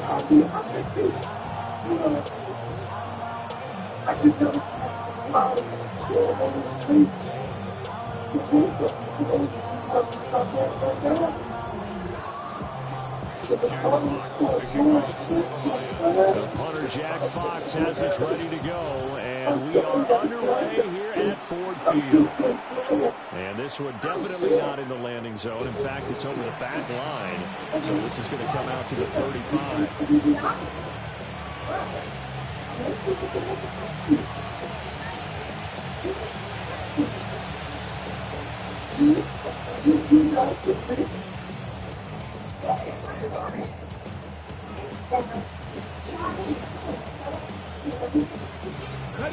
The punter, Jack Fox, has us ready to go, and we are underway here at Ford Field. And this one definitely not in the landing zone. In fact, it's over the back line, so this is going to come out to the 35.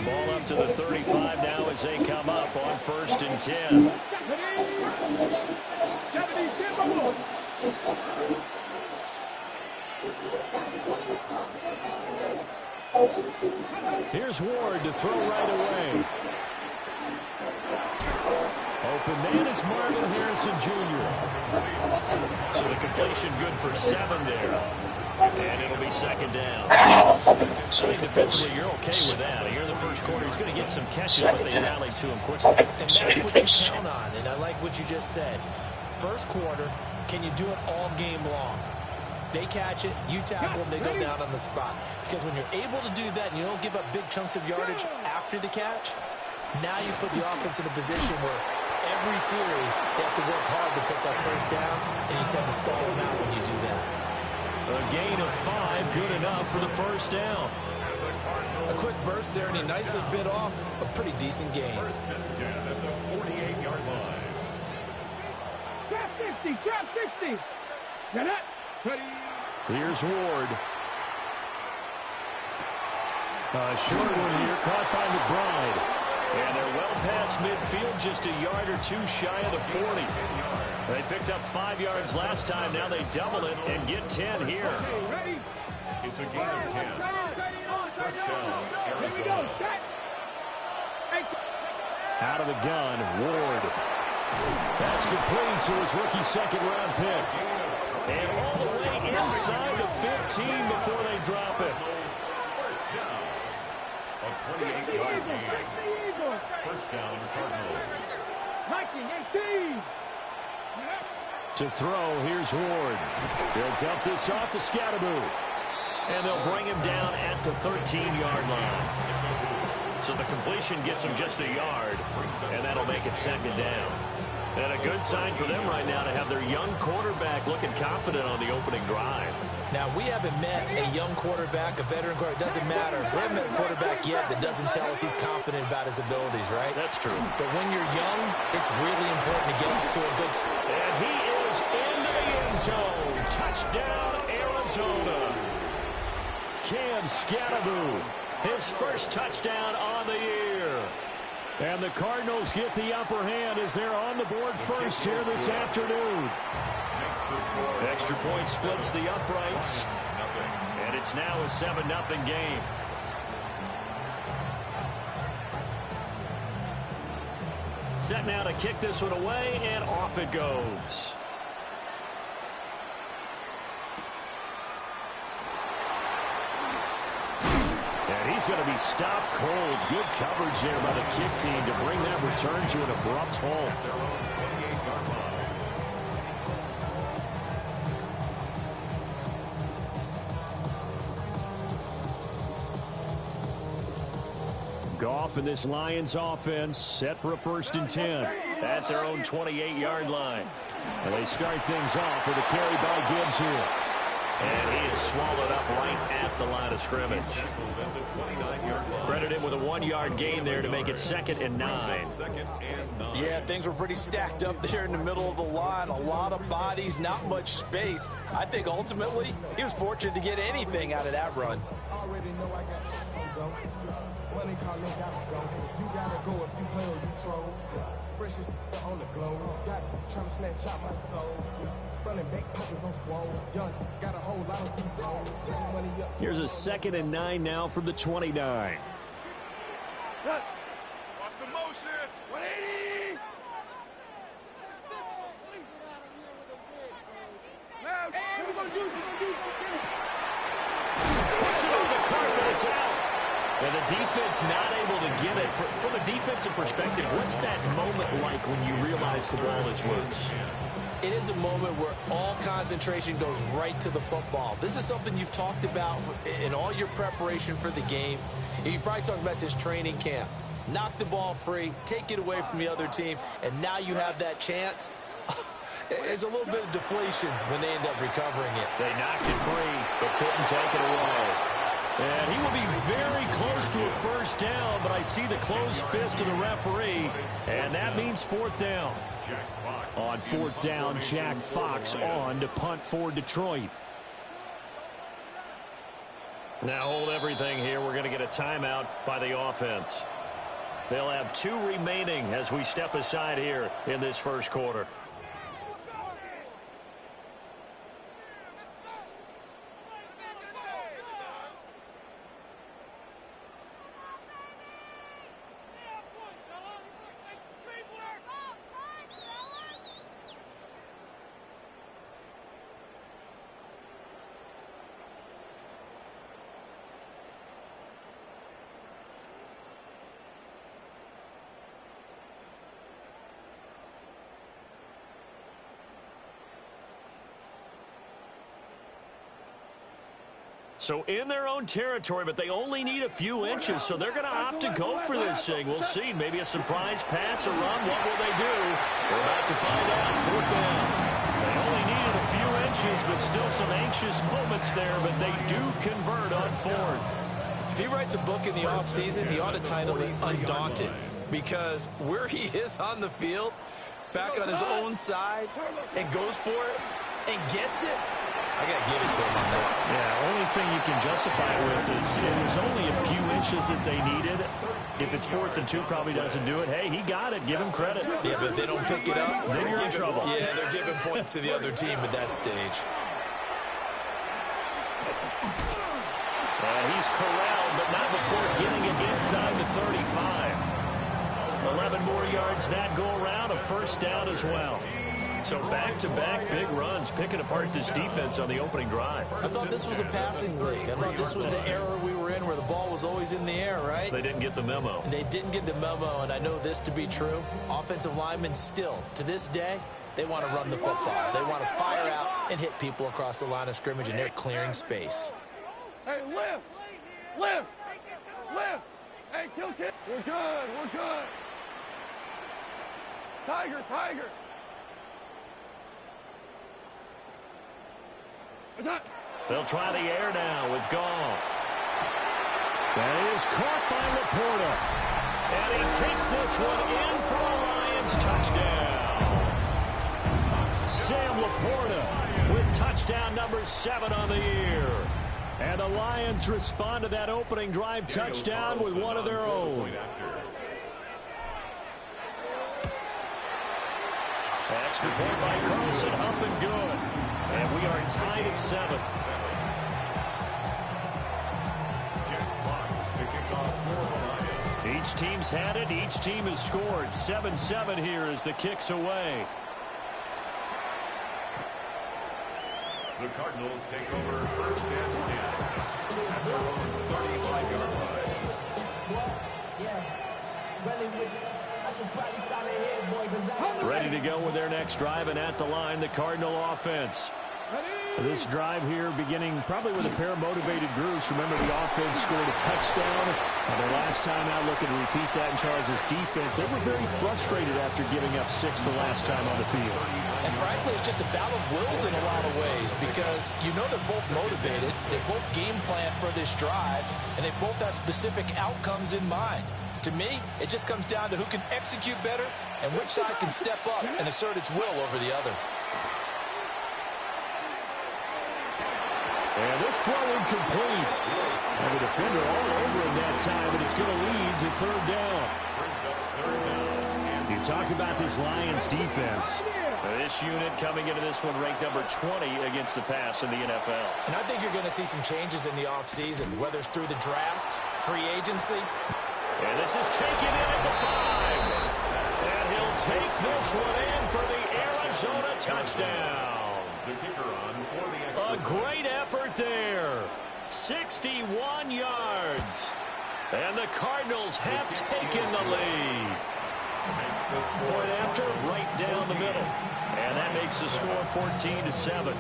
Ball up to the 35 now as they come up on 1st and 10. Here's Ward to throw right away. Open man is Marvin Harrison Jr. So the completion good for 7 there. And it'll be 2nd down. So defensively, you're okay with that. Here in the first quarter, he's going to get some catches, but they rallied to him quickly. And that's what you count on, and I like what you just said. First quarter, can you do it all game long? They catch it, you tackle them, they go down on the spot. Because when you're able to do that and you don't give up big chunks of yardage after the catch, now you put the offense in a position where every series they have to work hard to put that first down, and you tend to stall them out when you do that. A gain of 5, good enough for the first down. A quick burst there, and he nicely bit off a pretty decent gain. 1st and 10 at the 48-yard line. Trap 60, trap 60. Get it. Ready. Here's Ward. A short one here, caught by McBride. And they're well past midfield, just a yard or 2 shy of the 40. They picked up 5 yards last time. Now they double it and get 10 here. It's a gain of 10. First down, Arizona. Out of the gun, Ward. That's complete to his rookie 2nd-round pick. And all the way inside the 15 before they drop it. First down. A 28-yard gain. First down, Cardinals. 18. To throw, here's Ward. They'll dump this off to Scatteroo. And they'll bring him down at the 13-yard line. So the completion gets him just a yard, and that'll make it 2nd down. And a good sign for them right now to have their young quarterback looking confident on the opening drive. Now, we haven't met a young quarterback, a veteran quarterback. It doesn't matter. We haven't met a quarterback yet that doesn't tell us he's confident about his abilities, right? That's true. But when you're young, it's really important to get to a good start. And he is into the end zone. Touchdown, Arizona. Cam Scatteroo, his first touchdown on the year. And the Cardinals get the upper hand as they're on the board first here this afternoon. Extra point splits the uprights. And it's now a 7-0 game. Set now to kick this one away, and off it goes. And he's going to be stopped cold. Good coverage there by the kick team to bring that return to an abrupt halt. Goff and this Lions offense set for a 1st and 10 at their own 28-yard line. And they start things off with a carry by Gibbs here. And he is swallowed up right at the line of scrimmage. Credit him with a 1-yard gain there to make it 2nd and 9. Yeah, things were pretty stacked up there in the middle of the line. A lot of bodies, not much space. I think ultimately he was fortunate to get anything out of that run. Money calling, gotta go. You gotta go if you play or you troll. Freshest on the globe. Got trying to snatch out my soul. Running back pockets on swole. Young, got a whole lot of C-flows. Money up. Here's a 2nd and 9 now from the 29. Watch the motion. 180. Hey, we're gonna do this. It's out. And the defense not able to get it. From a defensive perspective, what's that moment like when you realize the ball is loose? It is a moment where all concentration goes right to the football. This is something you've talked about in all your preparation for the game. You probably talked about this training camp. Knock the ball free, take it away from the other team, and now you have that chance. There's a little bit of deflation when they end up recovering it. They knocked it free, but couldn't take it away. And he will be very close to a first down, but I see the closed fist of the referee, and that means fourth down. On fourth down, Jack Fox on to punt for Detroit. Now hold everything here. We're going to get a timeout by the offense. They'll have 2 remaining as we step aside here in this first quarter. So in their own territory, but they only need a few inches, so they're going to opt to go for this thing. We'll see. Maybe a surprise pass or run. What will they do? We're about to find out. Fourth down. They only needed a few inches, but still some anxious moments there, but they do convert on fourth. If he writes a book in the offseason, he ought to title it Undaunted, because where he is on the field, back on his own side, and goes for it and gets it, I got to give it to him on that. Yeah, only thing you can justify it with is it was only a few inches that they needed. If it's 4th and 2, probably doesn't do it. Hey, he got it. Give him credit. Yeah, but if they don't pick it up, then you're in trouble. Yeah, they're giving points to the other team at that stage. He's corralled, but not before getting it inside the 35. 11 more yards that go around, a first down as well. So back-to-back big runs, picking apart this defense on the opening drive. I thought this was a passing league. I thought this was the era we were in where the ball was always in the air, right? They didn't get the memo. They didn't get the memo, and I know this to be true. Offensive linemen still, to this day, they want to run the football. They want to fire out and hit people across the line of scrimmage, and they're clearing space. Hey, lift! Lift! Lift! Hey, kill kid! We're good! We're good! Tiger! Tiger! They'll try the air now with Goff. That is caught by Laporta. And he takes this one in for a Lions touchdown. Sam Laporta with touchdown number 7 on the year. And the Lions respond to that opening drive touchdown with one of their own. Extra point by Carlson, up and good. And we are tied at 7. Each team's had it. Each team has scored. 7-7 here as the kick's away. The Cardinals take over first and 10 at their own 35-yard line. Ready to go with their next drive, and at the line, the Cardinal offense. This drive here beginning probably with a pair of motivated groups. Remember, the offense scored a touchdown. Their last time out looking to repeat that in Charles' defense. They were very frustrated after giving up 6 the last time on the field. And frankly, it's just a battle of wills in a lot of ways, because you know they're both motivated. They both game plan for this drive, and they both have specific outcomes in mind. To me, it just comes down to who can execute better and which side can step up and assert its will over the other. And this throw incomplete. And the defender all over him that time, and it's going to lead to third down. You talk about this Lions defense. This unit coming into this one ranked number 20 against the pass in the NFL. And I think you're going to see some changes in the offseason, whether it's through the draft, free agency. And this is taken in at the 5. And he'll take this one in for the Arizona touchdown. The kicker on for the extra A great effort there. 61 yards. And the Cardinals have taken the lead. Point after, right down the middle. And that makes the score 14-7.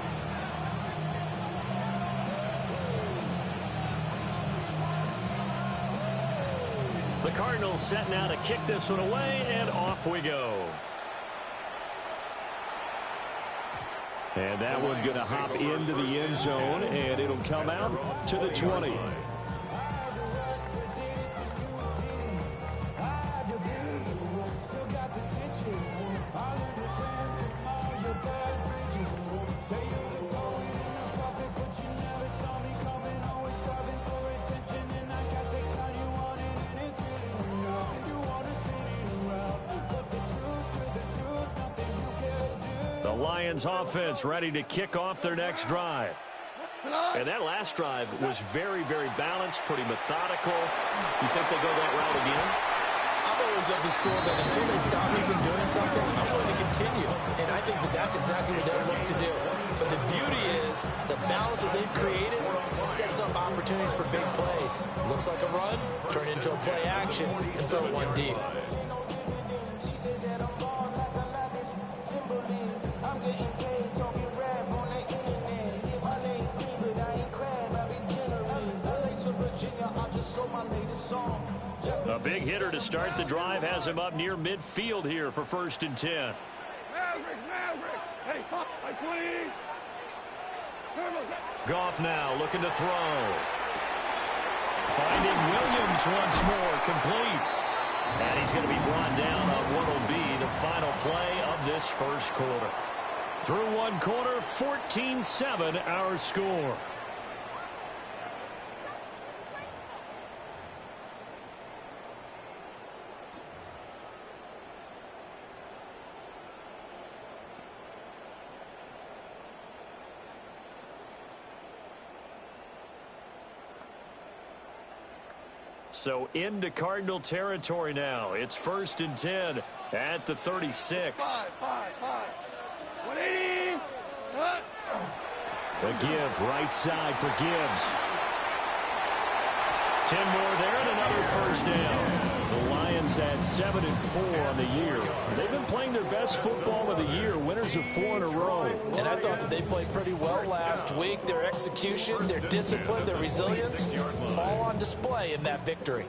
The Cardinals set now to kick this one away, and off we go. And that one going to hop into the end zone, and it'll come out to the 20. Lions offense ready to kick off their next drive. And that last drive was very, very balanced, pretty methodical. You think they'll go that route again? I'm always of the school that until they stop me from doing something, I'm going to continue. And I think that that's exactly what they'll look to do. But the beauty is the balance that they've created sets up opportunities for big plays. Looks like a run, turn into a play action, and throw one deep. A big hitter to start the drive has him up near midfield here for 1st and 10. Maverick! Hey, by 20! Goff now looking to throw. Finding Williams once more, complete. And he's going to be brought down on what will be the final play of this first quarter. Through one quarter, 14-7 our score. So into Cardinal territory now. It's 1st and 10 at the 36. 180. The give right side for Gibbs. 10 more there and another first down. The Lions at 7-4 on the year. They've been playing their best football of the year. Winners of 4 in a row. And I thought that they played pretty well last week. Their execution, their discipline, their resilience, all on display in that victory.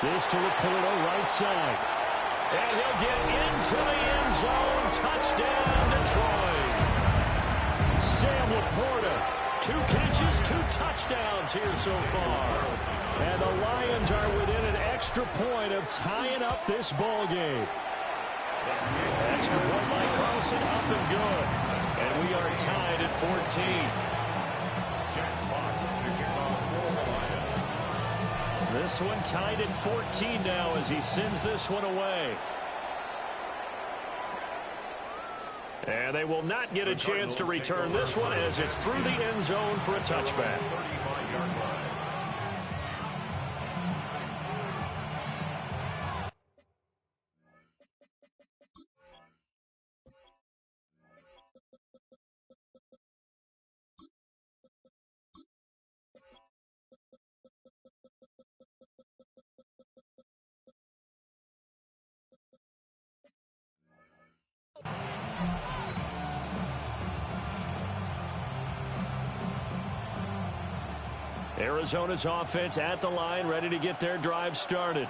This to Laporta, right side. And he'll get into the end zone. Touchdown, Detroit. Sam Laporta, 2 catches, 2 touchdowns here so far. And the Lions are within an extra point of tying up this ball game. Extra point by Carlson, up and good. And we are tied at 14. This one tied at 14 now as he sends this one away. And they will not get a chance to return this one as it's through the end zone for a touchback. Arizona's offense at the line, ready to get their drive started.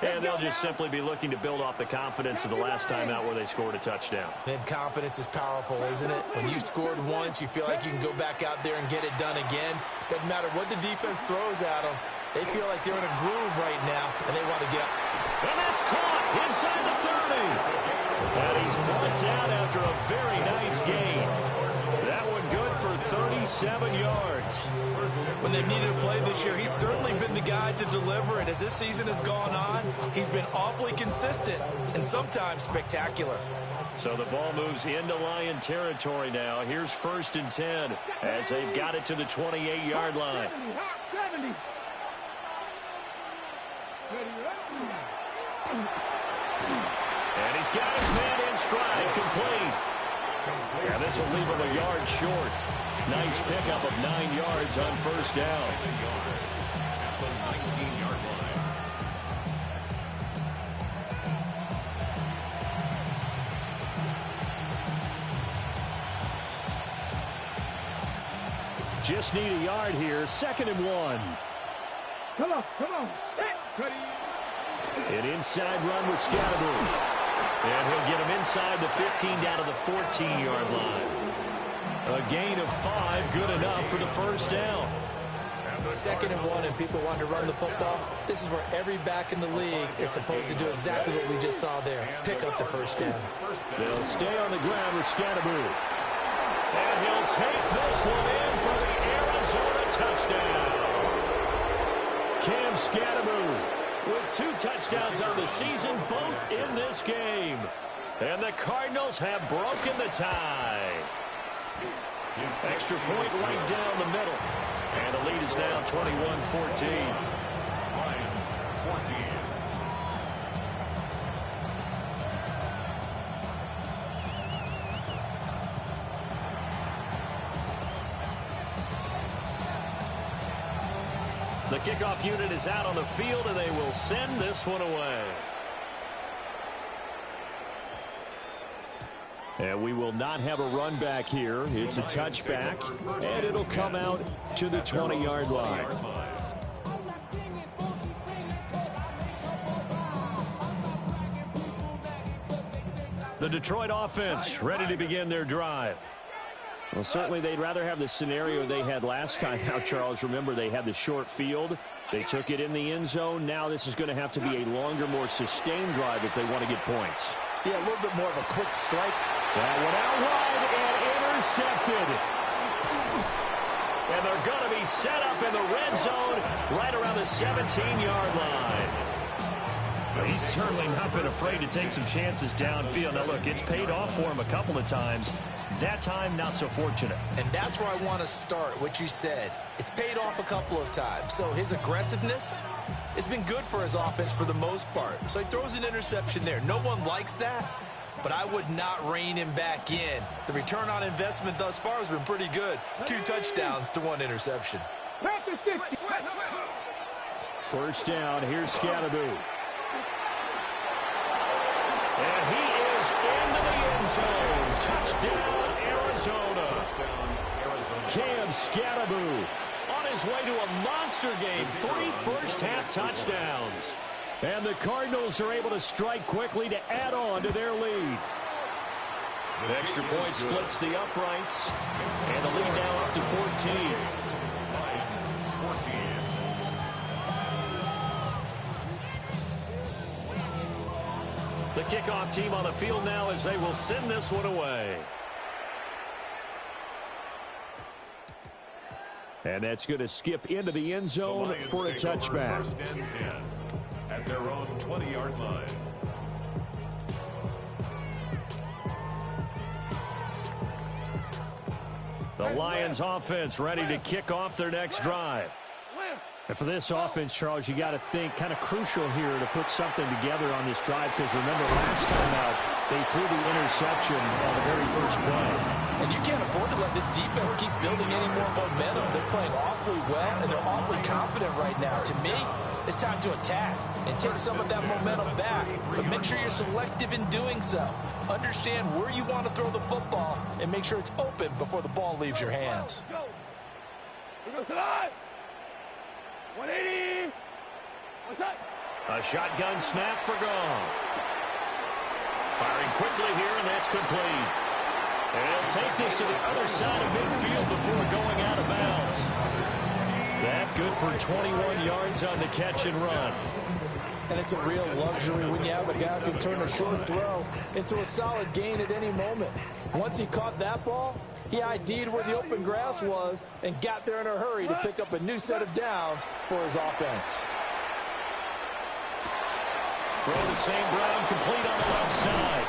And they'll just simply be looking to build off the confidence of the last time out where they scored a touchdown. And confidence is powerful, isn't it? When you scored once, you feel like you can go back out there and get it done again. Doesn't matter what the defense throws at them. They feel like they're in a groove right now, and they want to get. And that's caught inside the 30. And he's brought down after a very nice game. That one good for 37 yards. When they've needed a play this year, he's certainly been the guy to deliver it. As this season has gone on, he's been awfully consistent and sometimes spectacular. So the ball moves into Lion territory now. Here's 1st and 10 as they've got it to the 28-yard line. 70. And he's He's got his man in stride, complete. And this will leave him a yard short. Nice pickup of 9 yards on first down. At the 19-yard line. Just need a yard here. 2nd and 1. Come on. An inside run with Scatterbush. And he'll get him inside the 15 down to the 14-yard line. A gain of 5, good enough for the first down. 2nd and 1, and people want to run the football. This is where every back in the league is supposed to do exactly what we just saw there. Pick up the first down. They'll stay on the ground with Scatterbush. And he'll take this one in for the Arizona touchdown. Cam Scatterbush with 2 touchdowns on the season, both in this game. And the Cardinals have broken the tie. Extra point right down the middle. And the lead is now 21-14. Lions 14. The kickoff unit is out on the field, and they will send this one away. And we will not have a run back here. It's a touchback, and it'll come out to the 20-yard line. The Detroit offense ready to begin their drive. Well, certainly they'd rather have the scenario they had last time. Now, Charles, remember, they had the short field. They took it in the end zone. Now this is going to have to be a longer, more sustained drive if they want to get points. Yeah, a little bit more of a quick strike. That one out wide and intercepted. And they're going to be set up in the red zone right around the 17-yard line. He's certainly not been afraid to take some chances downfield. Now, look, it's paid off for him a couple of times. That time, not so fortunate. And that's where I want to start, what you said. It's paid off a couple of times. So his aggressiveness has been good for his offense for the most part. So he throws an interception there. No one likes that, but I would not rein him back in. The return on investment thus far has been pretty good. 2 touchdowns to 1 interception. First down, here's Scatterbush. And he is into the end zone. Touchdown, Arizona. Cam Scatterbush on his way to a monster game. 3 first-half touchdowns. And the Cardinals are able to strike quickly to add on to their lead. An extra point splits the uprights. And the lead now up to 14. Lions 14. The kickoff team on the field now as they will send this one away. And that's going to skip into the end zone for a touchback. 1st and 10 at their own 20-yard line. The Lions offense ready to kick off their next drive. And for this offense, Charles, you got to think kind of crucial here to put something together on this drive, because remember last time out, they threw the interception on the very first play. And you can't afford to let this defense keep building any more momentum. They're playing awfully well, and they're awfully confident right now. To me, it's time to attack and take some of that momentum back. But make sure you're selective in doing so. Understand where you want to throw the football and make sure it's open before the ball leaves your hands. Here goes tonight. 180. What's that? A shotgun snap for Goff. Firing quickly here, and that's complete. And he'll take this to the other side of midfield before going out of bounds. That good for 21 yards on the catch and run. And it's a real luxury when you have a guy who can turn a short throw into a solid gain at any moment. Once he caught that ball, he ID'd where the open grass was and got there in a hurry to pick up a new set of downs for his offense. Throw the same ground, complete on the left side.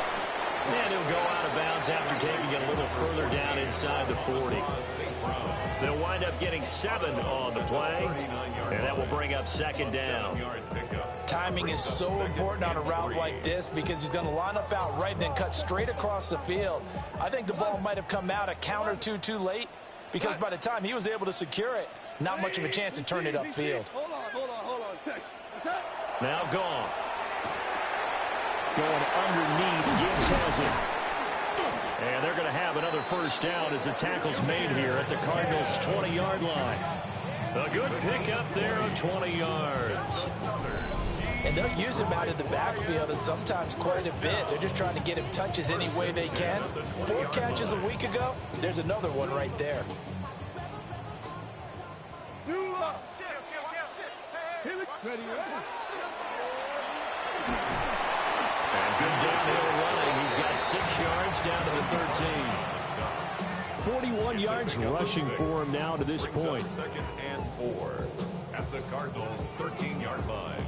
And he'll go out of bounds after taking it a little further down inside the 40. They'll wind up getting 7 on the play, and that will bring up second down. Timing is so important on a route like this because he's going to line up out right and then cut straight across the field. I think the ball might have come out a count or two too late because by the time he was able to secure it, not much of a chance to turn it upfield. Hold on. Now gone. Going underneath, Gibbs has it. And they're going to have another first down as the tackle's made here at the Cardinals' 20-yard line. A good pickup there of 20 yards. And they'll use him out of the backfield and sometimes quite a bit. They're just trying to get him touches any way they can. 4 catches a week ago, there's another one right there. And good downhill running. He's got 6 yards down to the 13. 41 yards rushing for him now to this point. Second and 4 at the Cardinals' 13-yard line.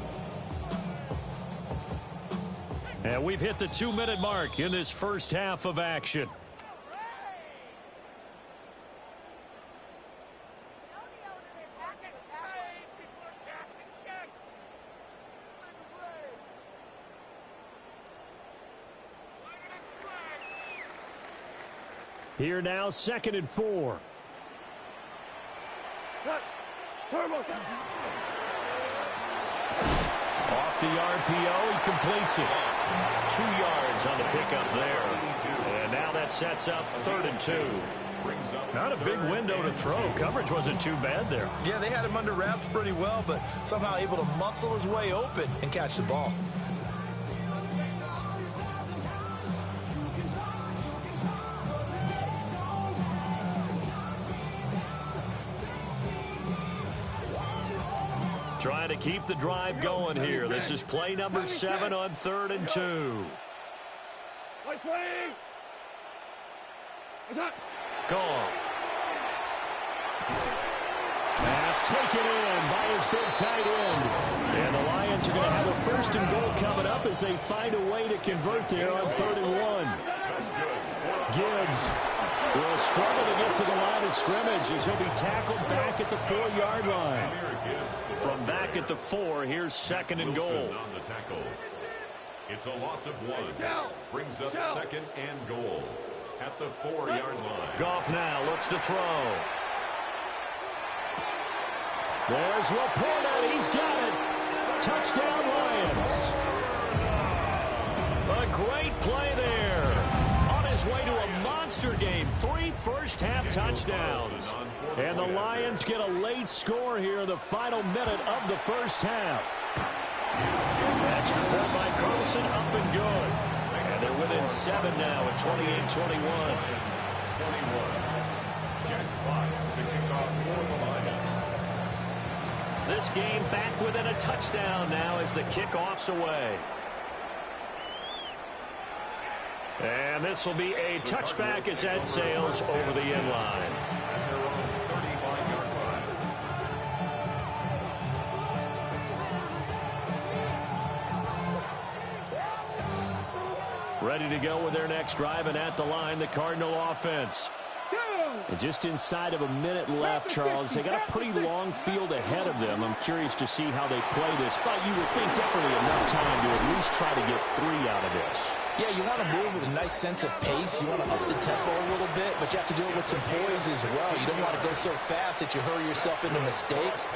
And we've hit the 2-minute mark in this first half of action. Here now, 2nd and 4. Off the RPO, he completes it. 2 yards on the pickup there. And now that sets up 3rd and 2. Not a big window to throw. Coverage wasn't too bad there. Yeah, they had him under wraps pretty well, but somehow able to muscle his way open and catch the ball. Trying to keep the drive going here. This is play number 7 on 3rd and 2. Gone. Pass taken in by his big tight end. And the Lions are going to have a 1st and goal coming up as they find a way to convert there on 3rd and 1. Gibbs will struggle to get to the line of scrimmage as he'll be tackled back at the 4-yard line. From back at the 4, here's 2nd and goal. On the tackle. It's a loss of 1. Brings up 2nd and goal at the 4-yard line. Goff now looks to throw. There's Laporta. He's got it. Touchdown, Lions. A great play there. On his way to a monster game. 3 first-half touchdowns. And the Lions get a late score here, the final minute of the first half. Extra point by Carlson, up and good. And they're within 7 now at 28-21. 21. Jack Fox to kick off for the Lions. This game back within a touchdown now as the kickoff's away. And this will be a touchback as that sails over the end line. Ready to go with their next drive, and at the line, the Cardinal offense. And just inside of a minute left, Charles. They got a pretty long field ahead of them. I'm curious to see how they play this, but you would think definitely enough time to at least try to get 3 out of this. Yeah, you want to move with a nice sense of pace. You want to up the tempo a little bit, but you have to do it with some poise as well. You don't want to go so fast that you hurry yourself into mistakes.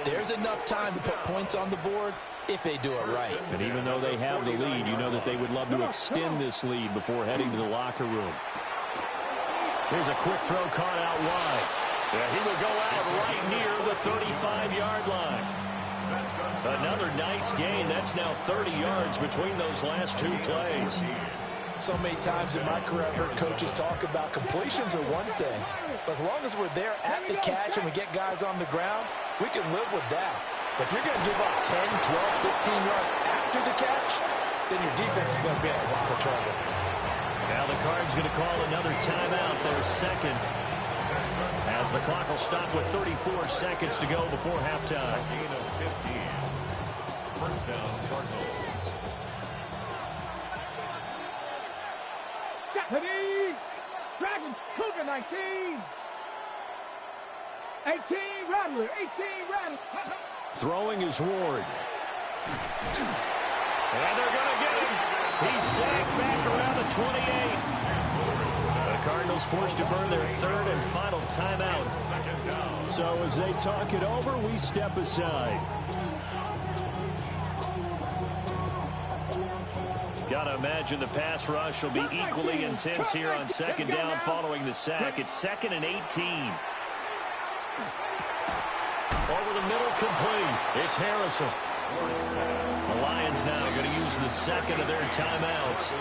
There's enough time to put points on the board if they do it right. And even though they have the lead, you know that they would love to extend this lead before heading to the locker room. Here's a quick throw caught out wide. Yeah, he will go out right near the 35-yard line. Another nice gain. That's now 30 yards between those last 2 plays. So many times in my career I've heard coaches talk about completions are one thing, but as long as we're there at the catch and we get guys on the ground, we can live with that. But if you're going to give up 10, 12, 15 yards after the catch, then your defense is going to be in a lot of trouble. Now the Cards going to call another timeout, their 2nd, as the clock will stop with 34 seconds to go before halftime. Gain of 15. First down, Cardinals. Dragons, Cougar 19. 18 Rattler. 18 Rattler. Throwing is Ward. And they're going to get him. He's sacked back around the 28. The Cardinals forced to burn their third and final timeout. So as they talk it over, we step aside. Gotta imagine the pass rush will be equally intense here on second down following the sack. It's 2nd and 18. Over the middle, complete. It's Harrison. The Lions now going to use the second of their timeouts.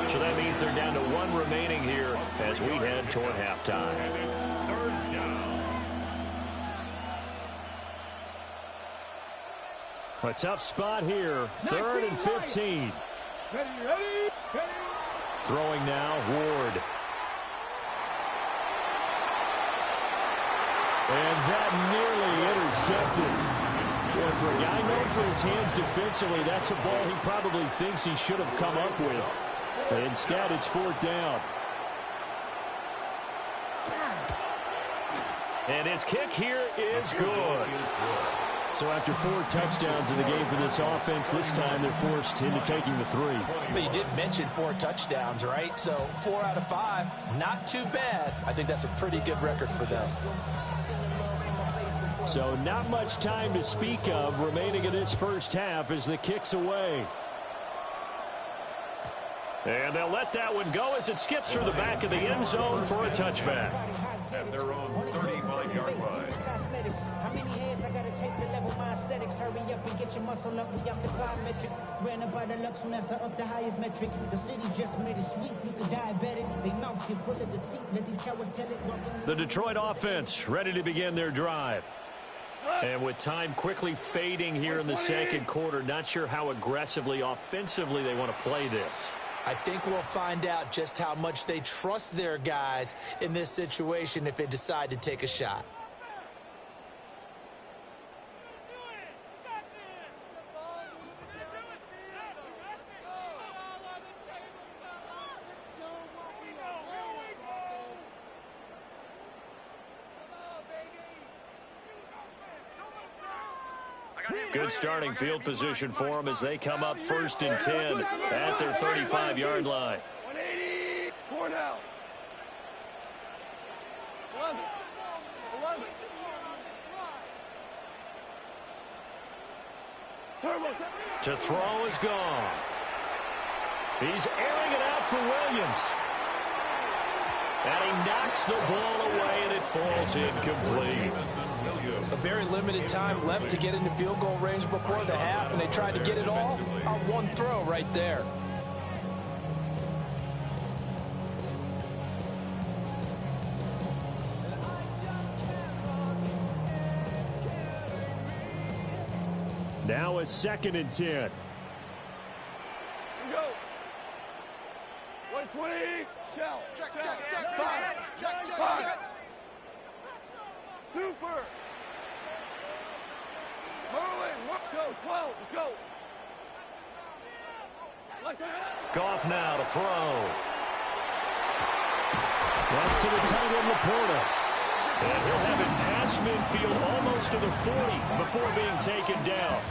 So that means they're down to 1 remaining here as we head toward halftime. And it's 3rd down. A tough spot here. 3rd and 15. Ready. Throwing now, Ward. And that nearly intercepted. Boy, for a guy known for his hands defensively, that's a ball he probably thinks he should have come up with. But instead, it's 4th down. And his kick here is good. So after 4 touchdowns in the game for this offense, this time they're forced into taking the 3. But you did mention 4 touchdowns, right? So 4 out of 5, not too bad. I think that's a pretty good record for them. So not much time to speak of remaining in this first half as the kick's away. And they'll let that one go as it skips through the back of the end zone for a touchback. At their own 35-yard line. How many hands I gotta take to level my aesthetics? Hurry up and get your muscle up. We up the plyometric. Ran up by the Lux Mesa up the highest metric. The city just made it sweet. People diabetic. They mouth get full of deceit. Let these cowards tell it. The Detroit offense ready to begin their drive. And with time quickly fading here in the second quarter, not sure how aggressively, offensively they want to play this. I think we'll find out just how much they trust their guys in this situation if they decide to take a shot. Good starting field position for them as they come up 1st and 10 at their 35-yard line. 180. 4 down. 11. To throw is gone. He's airing it out for Williams. And he knocks the ball away, and it falls incomplete. A very limited time left to get into field goal range before the half, and they tried to get it all on one throw right there. Now a 2nd and 10. Here we go. 120. Shell. Check. Five. Super. Merlin. Go. 12. Let's go. Goff now to throw. That's to the tight end, Laporta. And he'll have it past midfield almost to the 40 before being taken down.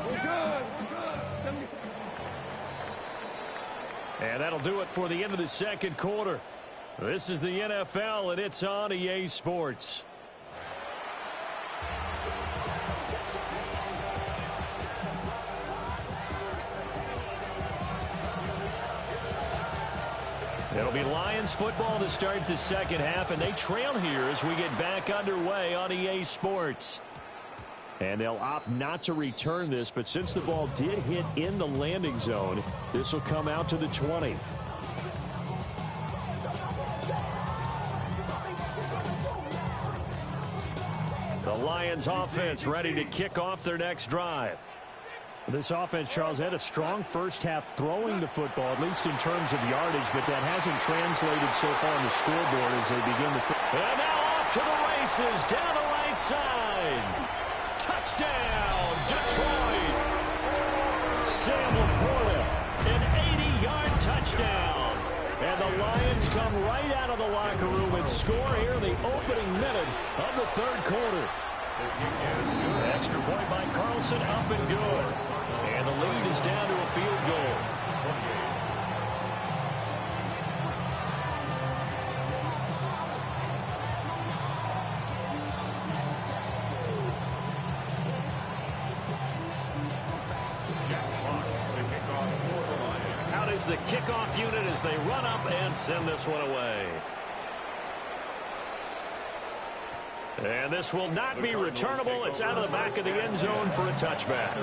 We're good. And that'll do it for the end of the second quarter. This is the NFL, and it's on EA Sports. It'll be Lions football to start the second half, and they trail here as we get back underway on EA Sports. And they'll opt not to return this, but since the ball did hit in the landing zone, this will come out to the 20. The Lions offense ready to kick off their next drive. This offense, Charles, had a strong first half throwing the football, at least in terms of yardage, but that hasn't translated so far on the scoreboard as they begin the... And now off to the races, down the right side. Touchdown, Detroit. Sam Laporta, an 80-yard touchdown. And the Lions come right out of the locker room and score here in the opening minute of the third quarter. Extra point by Carlson, up and good. And the lead is down to a field goal. Out is the kickoff unit as they run up and send this one away. And this will not be returnable. It's out of the back of the end zone for a touchback.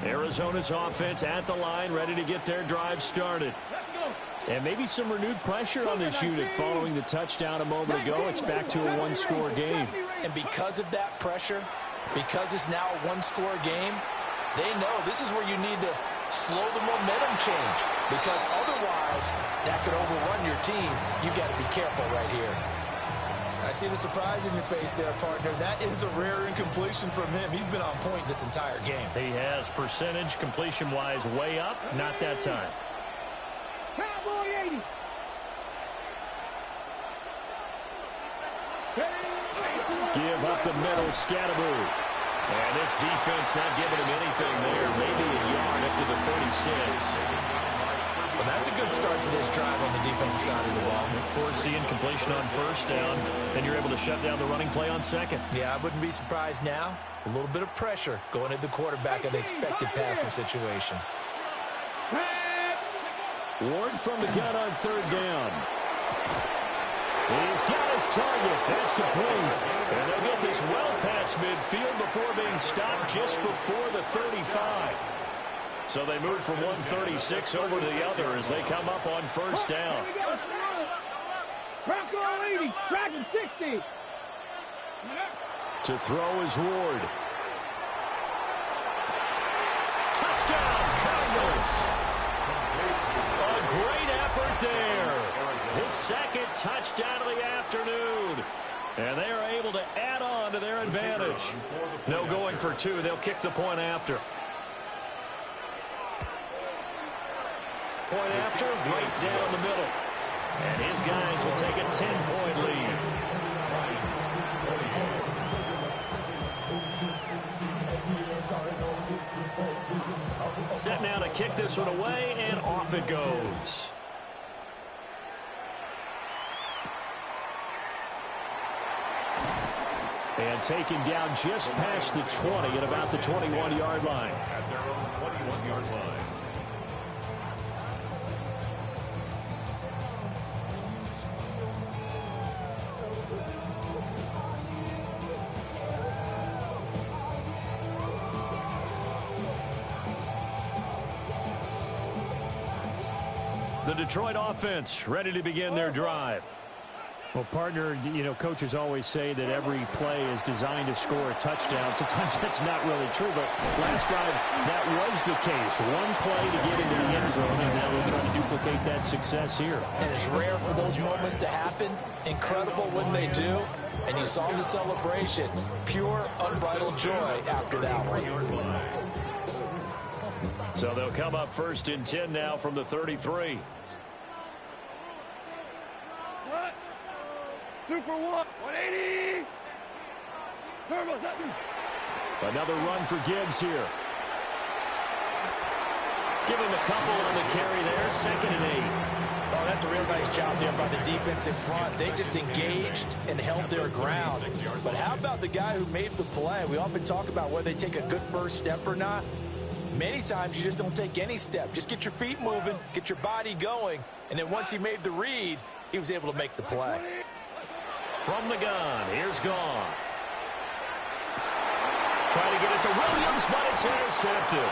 Arizona's offense at the line, ready to get their drive started. And maybe some renewed pressure on this unit following the touchdown a moment ago. It's back to a one-score game. And because of that pressure, because it's now a one-score game, they know this is where you need to slow the momentum change, because otherwise that could overrun your team. You got to be careful right here. I see the surprise in your face there, partner. That is a rare incompletion from him. He's been on point this entire game. He has percentage completion-wise way up, not that time. Cowboy 80. Give up the middle, Scatteroo. And this defense not giving him anything there. Maybe a yard up to the 46. Well, that's a good start to this drive on the defensive side of the ball. Force the incompletion on first down, then you're able to shut down the running play on second. Yeah, I wouldn't be surprised now. A little bit of pressure going at the quarterback in the expected passing situation. Ward from the gun on third down. He's got his target. That's complete. And they'll get this well past midfield before being stopped just before the 35. So they move from 136 over to the other as they come up on first down. Crack on 80. Tracking 60. To throw is Ward. Touchdown, Cardinals. A great effort there. His second touchdown of the afternoon. And they are able to add on to their advantage. No going for two. They'll kick the point after. Point after, right down the middle. And his guys will take a 10-point lead. Set now to kick this one away, and off it goes. And taken down just past the 20 at about the 21-yard line. At their own 21-yard line. The Detroit offense ready to begin their drive. Well, partner, you know, coaches always say that every play is designed to score a touchdown. Sometimes that's not really true, but last drive, that was the case. One play to get into the end zone, and now they're trying to duplicate that success here. And it's rare for those moments to happen. Incredible when they do. And you saw the celebration. Pure, unbridled joy after that one. So they'll come up first and 10 now from the 33. What? Super 180. Turbos up. Another run for Gibbs here. Give him a couple on the carry there. 2nd and 8. Oh, that's a real nice job there by the defense in front. They just engaged and held their ground. But how about the guy who made the play? We often talk about whether they take a good first step or not. Many times you just don't take any step. Just get your feet moving, get your body going, and then once he made the read, he was able to make the play. From the gun, here's Goff. Trying to get it to Williams, but it's intercepted.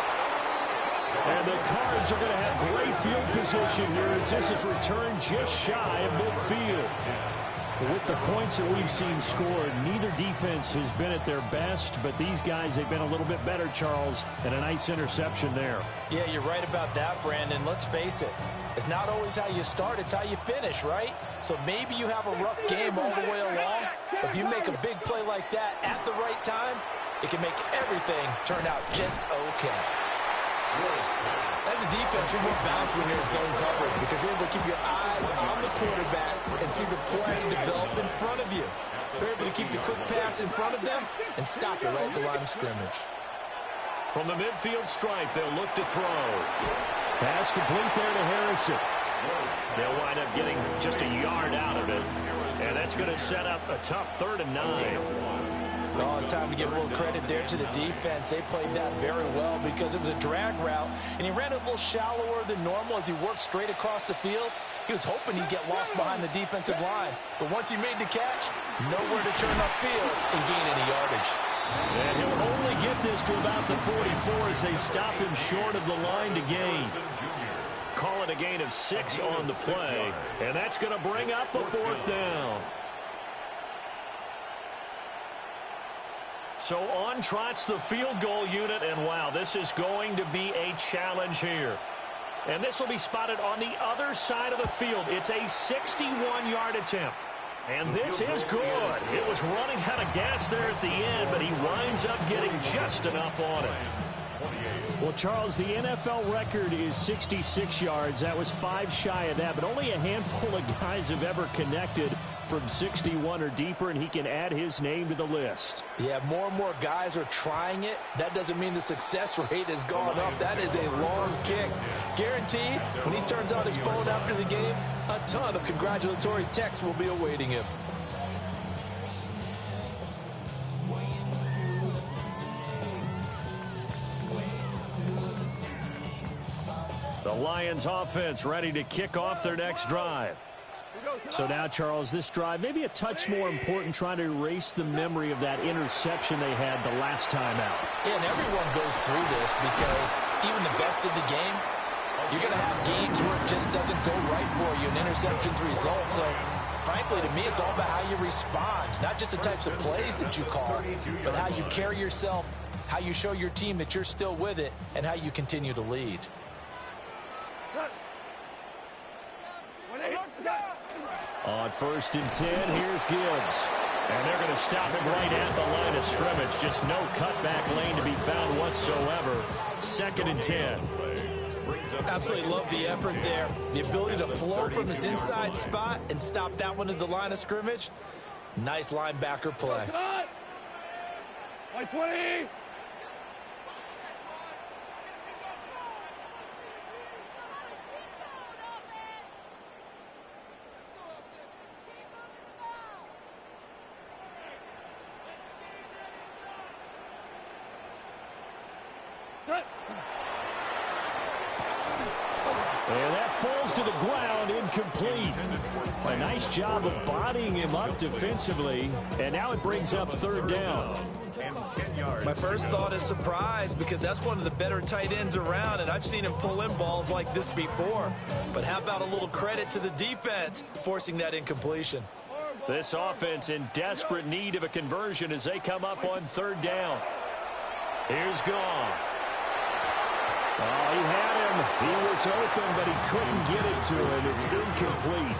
And the Cards are going to have great field position here as this is returned just shy of midfield. With the points that we've seen scored, neither defense has been at their best, but these guys, they've been a little bit better, Charles, and a nice interception there. Yeah, you're right about that, Brandon. Let's face it. It's not always how you start, it's how you finish, right? So maybe you have a rough game all the way along, but if you make a big play like that at the right time, it can make everything turn out just okay. As a defense, you're more balanced when you're in zone coverage because you're able to keep your eyes on the quarterback and see the play develop in front of you. They're able to keep the quick pass in front of them and stop it right at the line of scrimmage. From the midfield stripe, they'll look to throw. Pass complete there to Harrison. They'll wind up getting just a yard out of it, and that's going to set up a tough 3rd and 9. Oh, it's time to give a little credit there to the defense. They played that very well because it was a drag route, and he ran it a little shallower than normal as he worked straight across the field. He was hoping he'd get lost behind the defensive line, but once he made the catch, nowhere to turn upfield and gain any yardage. And he'll only get this to about the 44 as they stop him short of the line to gain. Call it a gain of 6 on the play, and that's going to bring up a 4th down. So on trots the field goal unit, and wow, this is going to be a challenge here. And this will be spotted on the other side of the field. It's a 61-yard attempt. And this is good. It was running out of gas there at the end, but he winds up getting just enough on it. Well, Charles, the NFL record is 66 yards. That was 5 shy of that, but only a handful of guys have ever connected from 61 or deeper, and he can add his name to the list. Yeah, more and more guys are trying it. That doesn't mean the success rate has gone up. That is a long kick. Guaranteed, when he turns on his phone after the game, a ton of congratulatory texts will be awaiting him. The Lions offense ready to kick off their next drive. So now, Charles, this drive maybe a touch more important, trying to erase the memory of that interception they had the last time out. Yeah, and everyone goes through this because even the best in the game, you're going to have games where it just doesn't go right for you, and interceptions result. So, frankly, to me, it's all about how you respond, not just the types of plays that you call, but how you carry yourself, how you show your team that you're still with it, and how you continue to lead. On 1st and 10, here's Gibbs. And they're going to stop him right at the line of scrimmage. Just no cutback lane to be found whatsoever. 2nd and 10. Absolutely love the effort there. The ability to flow from his inside spot and stop that one at the line of scrimmage. Nice linebacker play. 20. And that falls to the ground, incomplete. A nice job of bodying him up defensively, and now it brings up 3rd down. My first thought is surprise because that's one of the better tight ends around, and I've seen him pull in balls like this before. But how about a little credit to the defense forcing that incompletion? This offense in desperate need of a conversion as they come up on 3rd down. Here's Goff. Oh, he had him. He was open, but he couldn't get it to him. It's incomplete.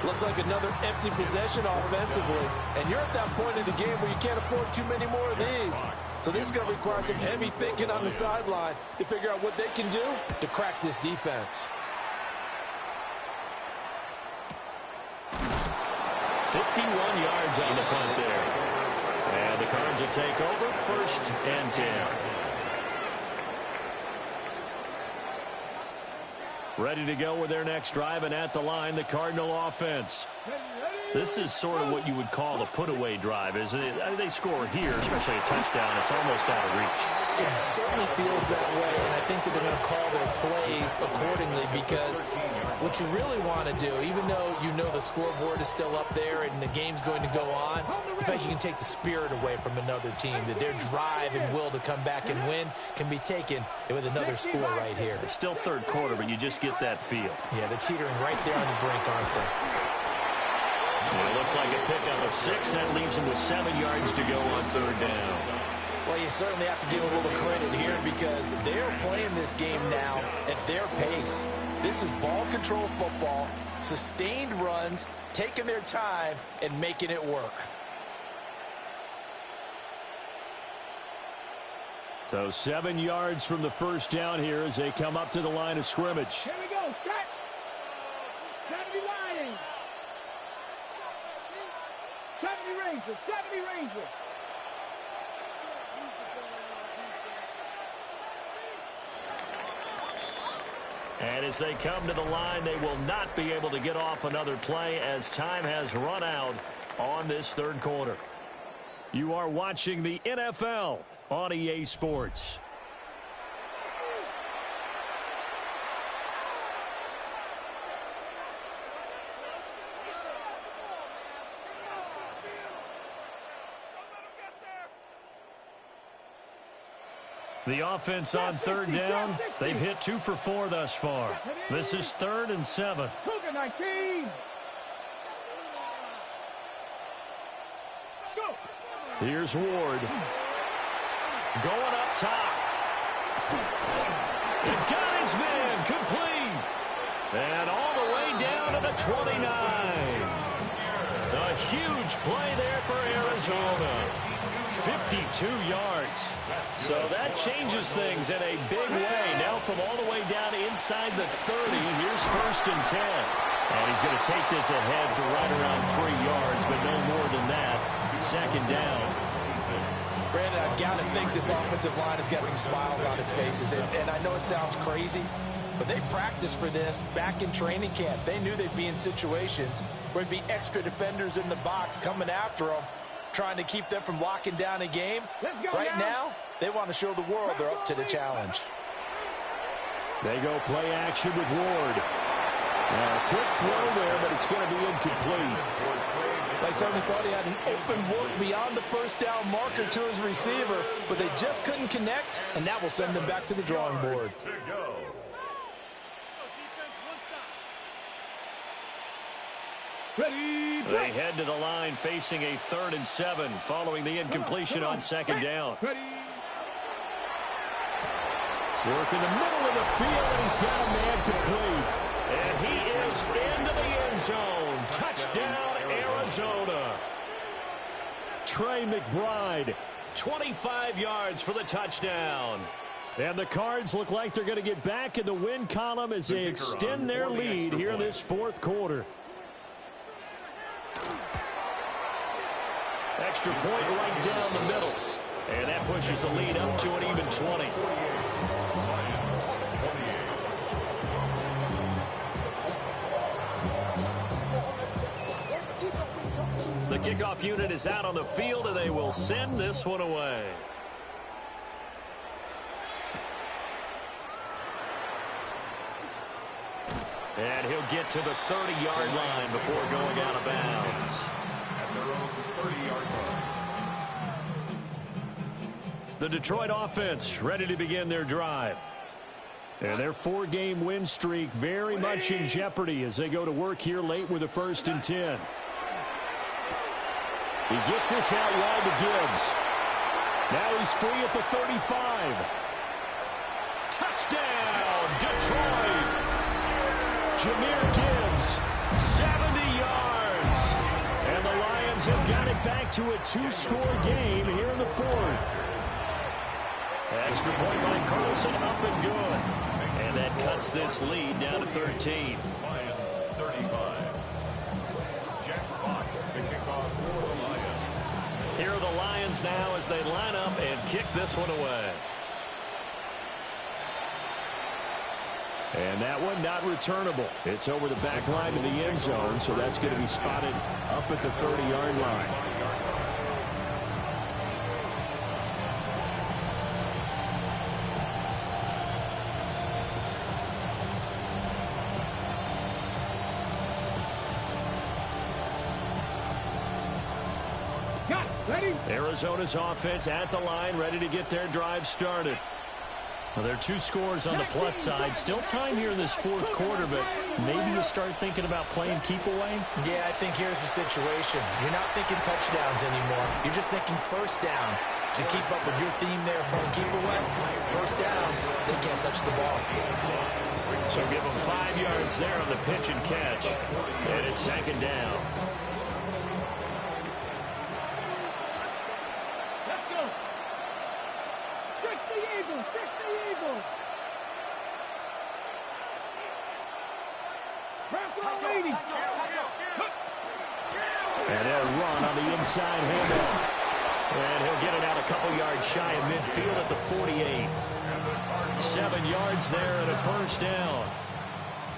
Looks like another empty possession offensively. And you're at that point in the game where you can't afford too many more of these. So this is going to require some heavy thinking on the sideline to figure out what they can do to crack this defense. 51 yards on the punt there. And the Cards will take over 1st and 10. Ready to go with their next drive, and at the line, the Cardinal offense. This is sort of what you would call a put-away drive, isn't it? I mean, they score here, especially a touchdown. It's almost out of reach. It certainly feels that way, and I think that they're going to call their plays accordingly because what you really want to do, even though you know the scoreboard is still up there and the game's going to go on, I think you can take the spirit away from another team, that their drive and will to come back and win can be taken with another score right here. It's still 3rd quarter, but you just get that feel. Yeah, they're teetering right there on the brink, aren't they? Well, it looks like a pickup of 6. That leaves them with 7 yards to go on 3rd down. Well, you certainly have to give a little credit here because they're playing this game now at their pace. This is ball control football, sustained runs, taking their time and making it work. So 7 yards from the first down here as they come up to the line of scrimmage. Here we go. Set. 70 Lions. 70 Rangers. 70 Rangers. And as they come to the line, they will not be able to get off another play as time has run out on this third quarter. You are watching the NFL on EA Sports. The offense on third down, they've hit 2 for 4 thus far. This is 3rd and 7. Cougar 19. Go. Here's Ward. Going up top. It got his man complete. And all the way down to the 29. A huge play there for Arizona. 52 yards. So that changes things in a big way. Now from all the way down inside the 30, here's 1st and 10. And he's going to take this ahead for right around 3 yards, but no more than that. 2nd down. Brandon, I've got to think this offensive line has got some smiles on its faces. And I know it sounds crazy, but they practiced for this back in training camp. They knew they'd be in situations where there'd be extra defenders in the box coming after them, trying to keep them from locking down a game. Right now, they want to show the world they're up to the challenge. They go play action with Ward. A quick throw there, but it's going to be incomplete. They certainly thought he had an open look beyond the first down marker to his receiver, but they just couldn't connect, and that will send them back to the drawing board. They head to the line facing a 3rd and 7 following the incompletion on 2nd down. Work in the middle of the field, and he's got a man complete. And he is into the end zone. Touchdown, Arizona. Trey McBride, 25 yards for the touchdown. And the Cards look like they're going to get back in the win column as they extend their lead here in this 4th quarter. Extra point right down the middle. And that pushes the lead up to an even 20. The kickoff unit is out on the field, and they will send this one away. And he'll get to the 30-yard line before going out of bounds. At their own 30-yard line. The Detroit offense ready to begin their drive. And their 4-game win streak very much in jeopardy as they go to work here late with a 1st and 10. He gets this out wide to Gibbs. Now he's free at the 35. Touchdown, Detroit. Jahmyr Gibbs, 70 yards. And the Lions have got it back to a 2-score game here in the 4th. Extra point by Carlson, up and good. And that cuts this lead down to 13. Lions 35. Jack Fox to kick off for the Lions. Here are the Lions now as they line up and kick this one away. And that one not returnable. It's over the back line of the end zone, so that's going to be spotted up at the 30-yard line. Arizona's offense at the line, ready to get their drive started. Well, there are 2 scores on the plus side. Still time here in this 4th quarter, but maybe you start thinking about playing keep away? Yeah, I think here's the situation. You're not thinking touchdowns anymore. You're just thinking first downs. To keep up with your theme there, playing keep away, first downs, they can't touch the ball. So give them 5 yards there on the pitch and catch. And it's 2nd down. Let's go. Stretch the And they'll run on the inside handoff. And he'll get it out a couple yards shy of midfield at the 48. 7 yards there and a first down.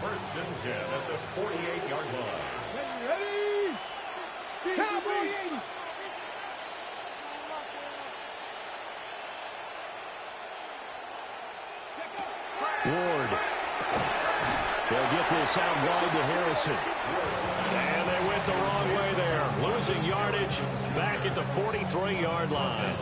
First and 10 at the 48-yard line. Ready? Cowboy! Ward. They'll get this out wide to Harrison. And they went the wrong way there. Losing yardage back at the 43-yard line.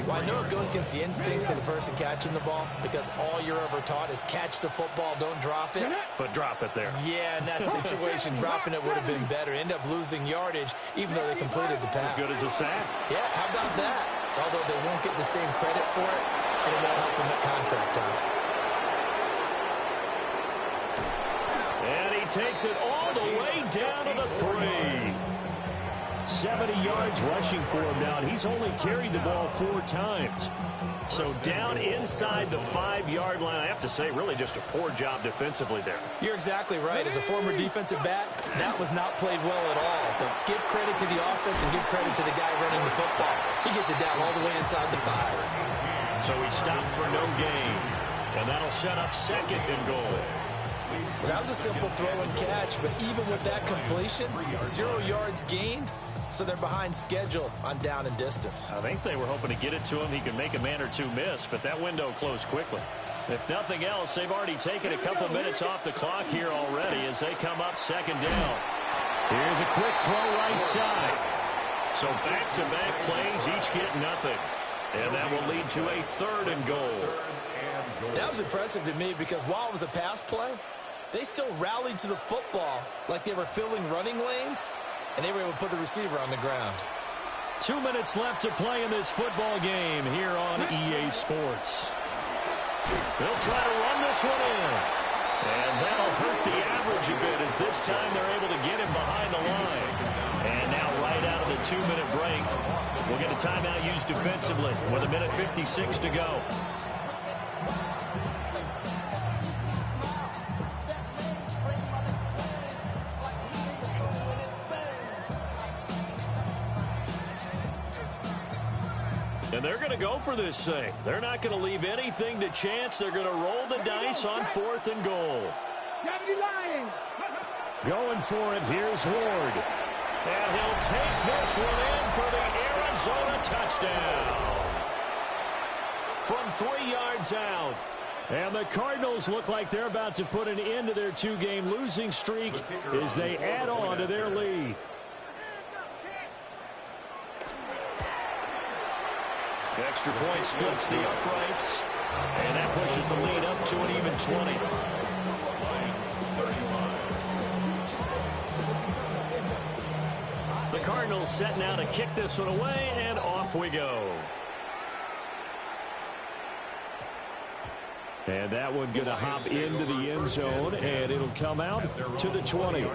Well, I know it goes against the instincts of the person catching the ball because all you're ever taught is catch the football, don't drop it. But drop it there. Yeah, in that situation, dropping it would have been better. End up losing yardage even though they completed the pass. As good as a sack. Yeah, how about that? Although they won't get the same credit for it, and it won't help them at contract time. And he takes it all the way down to the 3. 70 yards rushing for him now. He's only carried the ball 4 times. So down inside the 5-yard line. I have to say, really just a poor job defensively there. You're exactly right. As a former defensive back, that was not played well at all. But give credit to the offense and give credit to the guy running the football. He gets it down all the way inside the 5. So he stopped for no gain. And that'll set up 2nd and goal. Well, that was a simple throw and catch, but even with that completion, 0 yards gained, so they're behind schedule on down and distance. I think they were hoping to get it to him. He could make a man or two miss, but that window closed quickly. If nothing else, they've already taken a couple minutes off the clock here already as they come up 2nd down. Here's a quick throw right side. So back-to-back plays, each get nothing. And that will lead to a 3rd and goal. That was impressive to me because while it was a pass play, they still rallied to the football like they were filling running lanes, and they were able to put the receiver on the ground. 2 minutes left to play in this football game here on EA Sports. They'll try to run this one in. And that'll hurt the average a bit as this time they're able to get him behind the line. And now right out of the 2-minute break, we'll get a timeout used defensively with 1:56 to go. And they're going to go for this thing. They're not going to leave anything to chance. They're going to roll the dice on 4th and goal. Going for it. Here's Ward. And he'll take this one in for the Arizona touchdown. From 3 yards out. And the Cardinals look like they're about to put an end to their 2-game losing streak as they add on to their lead. Extra point splits the uprights, and that pushes the lead up to an even 20. The Cardinals set now to kick this one away, and off we go. And that one going to hop into the end zone, and it'll come out to the 20.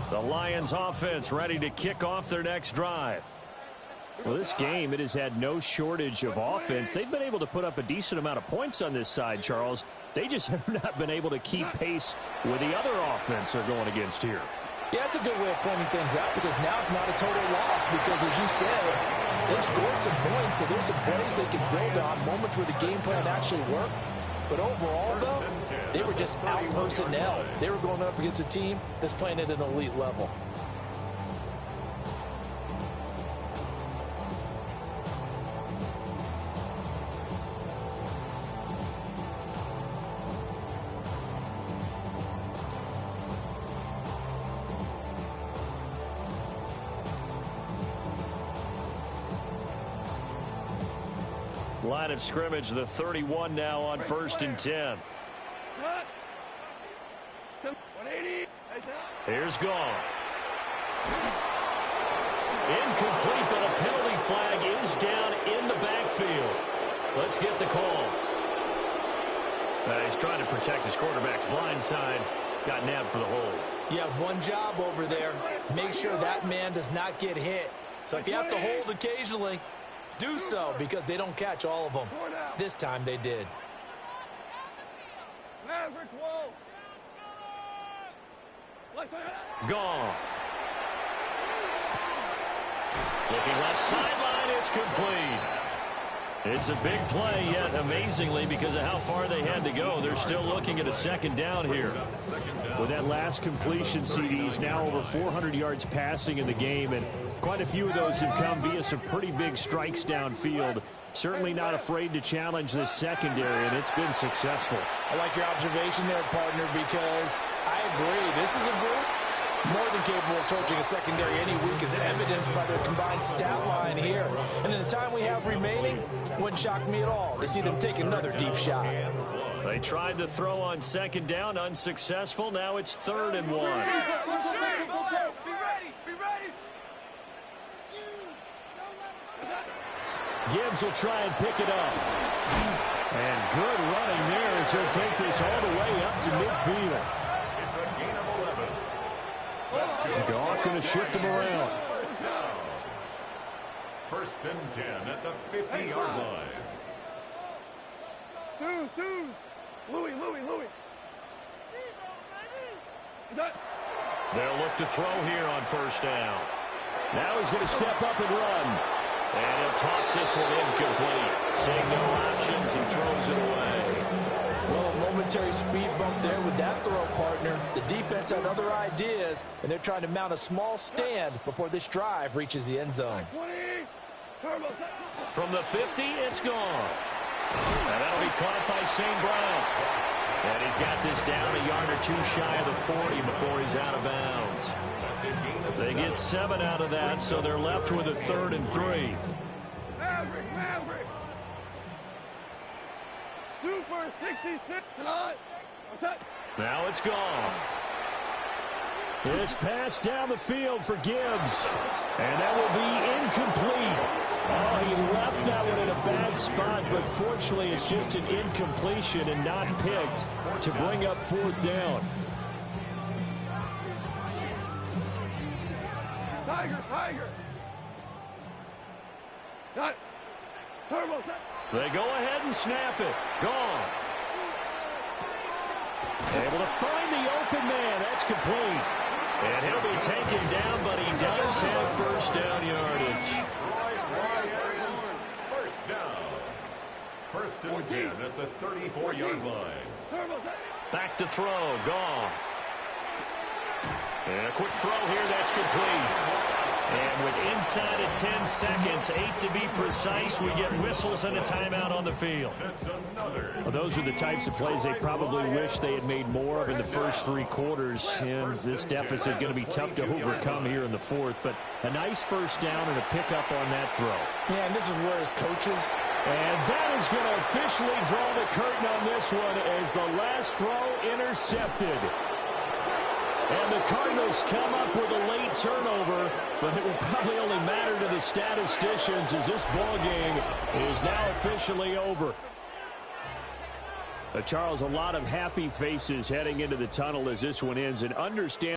The Lions offense ready to kick off their next drive. Well, this game, it has had no shortage of offense. They've been able to put up a decent amount of points on this side, Charles. They just have not been able to keep pace with the other offense they're going against here. Yeah, that's a good way of pointing things out because now it's not a total loss because, as you said, they've scored some points, so there's some plays they can build on, moments where the game plan actually worked. But overall, though, they were just out-personnel. They were going up against a team that's playing at an elite level. Line of scrimmage, the 31 now on 1st and 10. Here's Goff. Incomplete, but a penalty flag is down in the backfield. Let's get the call. He's trying to protect his quarterback's blind side. got nabbed for the hold. You have one job over there. Make sure that man does not get hit. So if you have to hold occasionally, do so, because they don't catch all of them. This time they did. Goff. Looking left sideline, it's complete. It's a big play, yet amazingly, because of how far they had to go, they're still looking at a second down here. With that last completion, CD's now over 400 yards passing in the game, and quite a few of those have come via some pretty big strikes downfield. Certainly not afraid to challenge this secondary, and it's been successful. I like your observation there, partner, because I agree. This is a group more than capable of torching a secondary any week, as evidenced by their combined stat line here. And in the time we have remaining, wouldn't shock me at all to see them take another deep shot. They tried to throw on second down, unsuccessful. Now it's 3rd and 1. Be ready. Gibbs will try and pick it up. And good running there as he'll take this all the way up to midfield. It's a gain of 11. Goff going to shift him around. First and 10 at the 50-yard line. Deuce. Louis. They'll look to throw here on first down. Now he's going to step up and run. And he'll toss this one incomplete. Seeing no options and throws it away. Well, a momentary speed bump there with that throw, partner. The defense had other ideas, and they're trying to mount a small stand before this drive reaches the end zone. From the 50, it's gone. And that'll be caught by St. Brown. And he's got this down a yard or two shy of the 40 before he's out of bounds. They get 7 out of that, so they're left with a 3rd and 3. Maverick. Super 66 tonight. What's that? Now it's gone. This pass down the field for Gibbs. And that will be incomplete. Oh, he left that one in a bad spot, but fortunately it's just an incompletion and not picked to bring up 4th down. Tiger. Got it. Turbo set. They go ahead and snap it. Gone. Able to find the open man. That's complete. And he'll be taken down, but he does have first down yardage. First down. First and 10 at the 34-yard line. Back to throw. Goff. And a quick throw here. That's complete. And with inside of 10 seconds, 8 to be precise, we get whistles and a timeout on the field. Well, those are the types of plays they probably wish they had made more of in the first 3 quarters. And this deficit going to be tough to overcome here in the 4th. But a nice first down and a pickup on that throw. Yeah, and this is where his coaches... And that is going to officially draw the curtain on this one as the last throw intercepted. And the Cardinals come up with a late turnover, but it will probably only matter to the statisticians as this ball game is now officially over. Charles, a lot of happy faces heading into the tunnel as this one ends, and understand